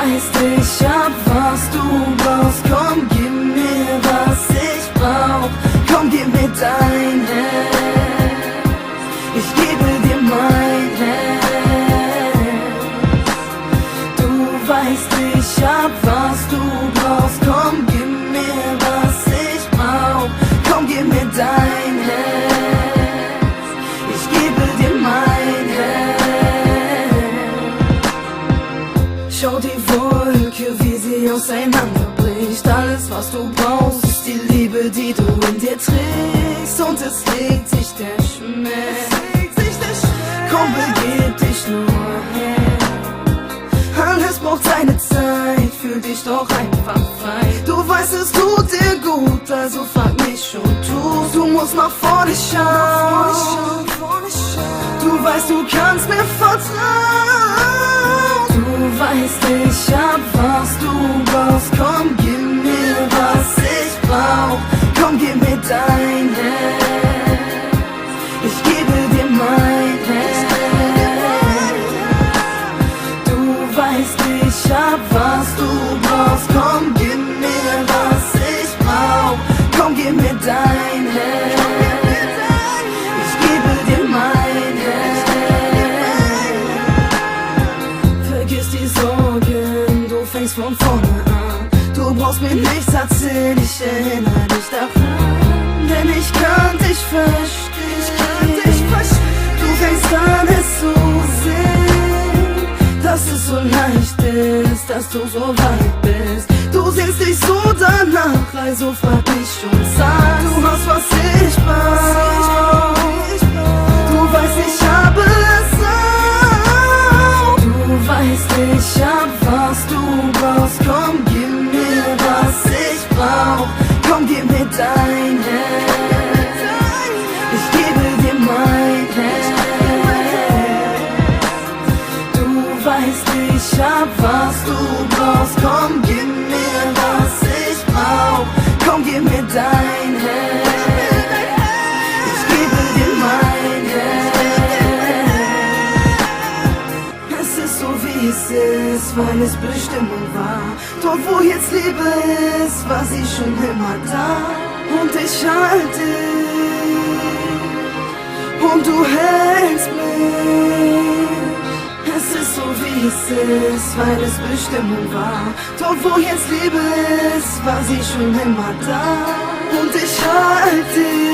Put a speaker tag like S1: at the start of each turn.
S1: weißt, ich hab, was du brauchst. Komm, gib mir, was ich brauch. Komm, gib mir dein Herz. Ich gebe dir mein Herz. Du weißt, ich hab, was du brauchst. Komm, gib mir, was ich brauch. Komm, gib mir dein Herz. Ich gebe dir mein Herz. Schau die Wolke, wie sie auseinanderbricht. Alles, was du brauchst, ist die Liebe, die du in dir trägst. Und es legt sich der Schmerz. Komm, begib dich nur her. Alles braucht seine Zeit, fühl dich doch einfach frei. Du weißt, es tut dir gut, also frag mich und tu's. Du musst nach vorne schauen. Du weißt, du kannst mir vertrauen. Du weißt, ich hab, was du brauchst. Komm, gib mir, was ich brauch. Komm, gib mir dein Herz. Ich gebe dir mein Herz. Du weißt, ich hab, was du brauchst. Komm, gib mir, was ich brauch. Komm, gib mir dein Herz. Ich gebe dir mein Herz. Vergiss die Sorgen, du fängst von vorne an. Du brauchst mir nichts erzählen, ich erinnere dich daran. Denn ich kann dich verstehen. Du fängst an, es zu sehen, dass es so leicht ist, dass du so weit bist. Du sehnst dich so danach, also frag mich und sag, du hast, was ich brauch. Du weißt, ich habe es auch. Du weißt, ich hab, was du brauchst. Komm, gib mir, was ich brauch. Komm, gib mir dein Herz. Ich gebe dir mein Herz. Du weißt, ich hab, was du brauchst. Komm, gib mir, was ich brauch. Komm, gib mir dein Herz. Ich gebe dir mein Herz. Es ist so, wie es ist, weil es Bestimmung war. Dort, wo jetzt Liebe ist, war sie schon immer da. Und ich halte dich und du hältst mich. Es ist so, wie es ist, weil es Bestimmung war. Dort, wo jetzt Liebe ist, war sie schon immer da. Und ich halte dich